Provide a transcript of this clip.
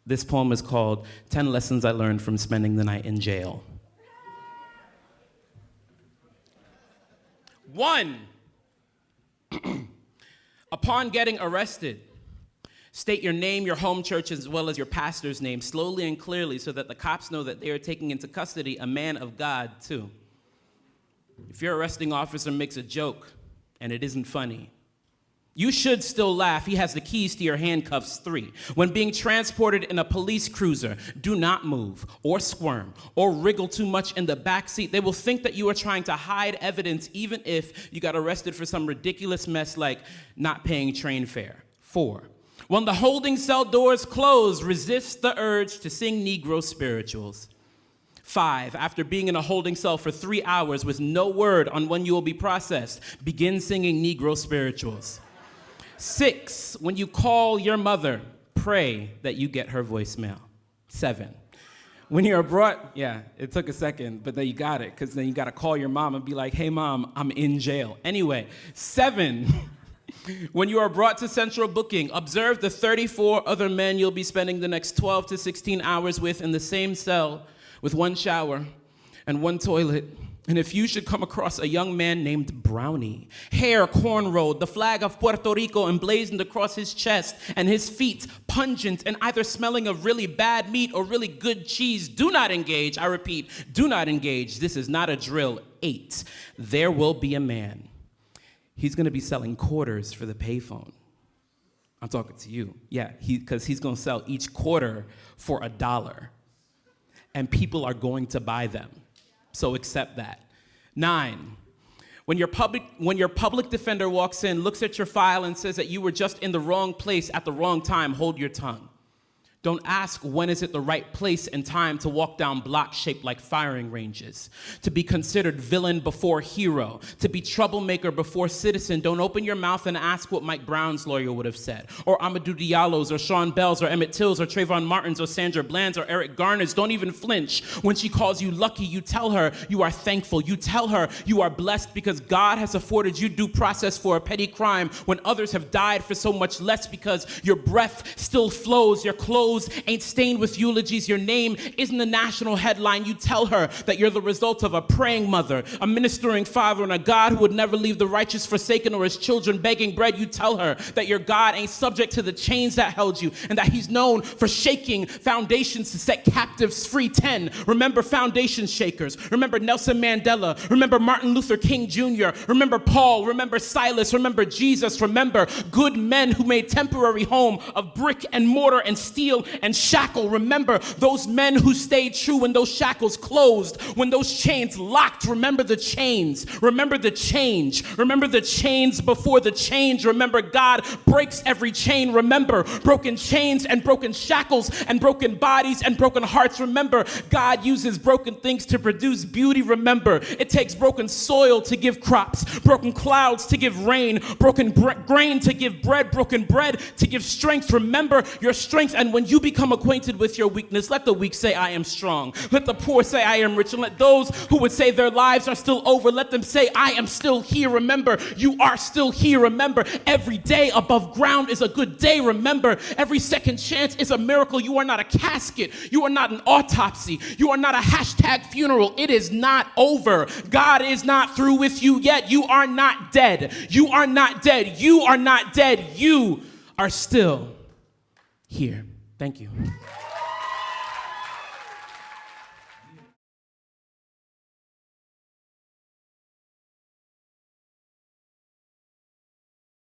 This poem is called 10 Lessons I Learned from Spending the Night in Jail. 1. Upon getting arrested, state your name, your home church, as well as your pastor's name slowly and clearly so that the cops know that they are taking into custody a man of God, too. If your arresting officer makes a joke and it isn't funny, you should still laugh. He has the keys to your handcuffs. 3. When being transported in a police cruiser, do not move or squirm or wriggle too much in the back seat. They will think that you are trying to hide evidence even if you got arrested for some ridiculous mess like not paying train fare. 4. When the holding cell doors close, resist the urge to sing Negro spirituals. 5. After being in a holding cell for 3 hours with no word on when you will be processed, begin singing Negro spirituals. 6, when you call your mother, pray that you get her voicemail. 7, when you're brought, it took a second, but then you got it, because then you got to call your mom and be like, hey, mom, I'm in jail. Anyway, 7, when you are brought to central booking, observe the 34 other men you'll be spending the next 12 to 16 hours with in the same cell with 1 shower and 1 toilet. And if you should come across a young man named Brownie, hair cornrowed, the flag of Puerto Rico emblazoned across his chest, and his feet pungent and either smelling of really bad meat or really good cheese, do not engage. I repeat, do not engage. This is not a drill. 8, there will be a man. He's going to be selling quarters for the payphone. I'm talking to you. Yeah, because he's going to sell each quarter for $1. And people are going to buy them. So accept that. 9, when your public defender walks in, looks at your file and says that you were just in the wrong place at the wrong time, hold your tongue. Don't ask when is it the right place and time to walk down blocks shaped like firing ranges. To be considered villain before hero. To be troublemaker before citizen. Don't open your mouth and ask what Mike Brown's lawyer would have said. Or Amadou Diallo's, or Sean Bell's, or Emmett Till's, or Trayvon Martin's, or Sandra Bland's, or Eric Garner's. Don't even flinch. When she calls you lucky, you tell her you are thankful. You tell her you are blessed because God has afforded you due process for a petty crime when others have died for so much less because your breath still flows, your clothes ain't stained with eulogies, your name isn't a national headline. You tell her that you're the result of a praying mother, a ministering father, and a God who would never leave the righteous forsaken or his children begging bread. You tell her that your God ain't subject to the chains that held you and that he's known for shaking foundations to set captives free. 10, remember foundation shakers. Remember Nelson Mandela. Remember Martin Luther King Jr. Remember Paul. Remember Silas. Remember Jesus. Remember good men who made temporary home of brick and mortar and steel and shackle. Remember those men who stayed true when those shackles closed, when those chains locked. Remember the chains. Remember the change. Remember the chains before the change. Remember God breaks every chain. Remember broken chains and broken shackles and broken bodies and broken hearts. Remember God uses broken things to produce beauty. Remember it takes broken soil to give crops, broken clouds to give rain, broken grain to give bread, broken bread to give strength. Remember your strength, and when you become acquainted with your weakness, let the weak say, I am strong. Let the poor say, I am rich. And let those who would say their lives are still over, let them say, I am still here. Remember, you are still here. Remember, every day above ground is a good day. Remember, every second chance is a miracle. You are not a casket. You are not an autopsy. You are not a hashtag funeral. It is not over. God is not through with you yet. You are not dead. You are not dead. You are not dead. You are still here. Thank you.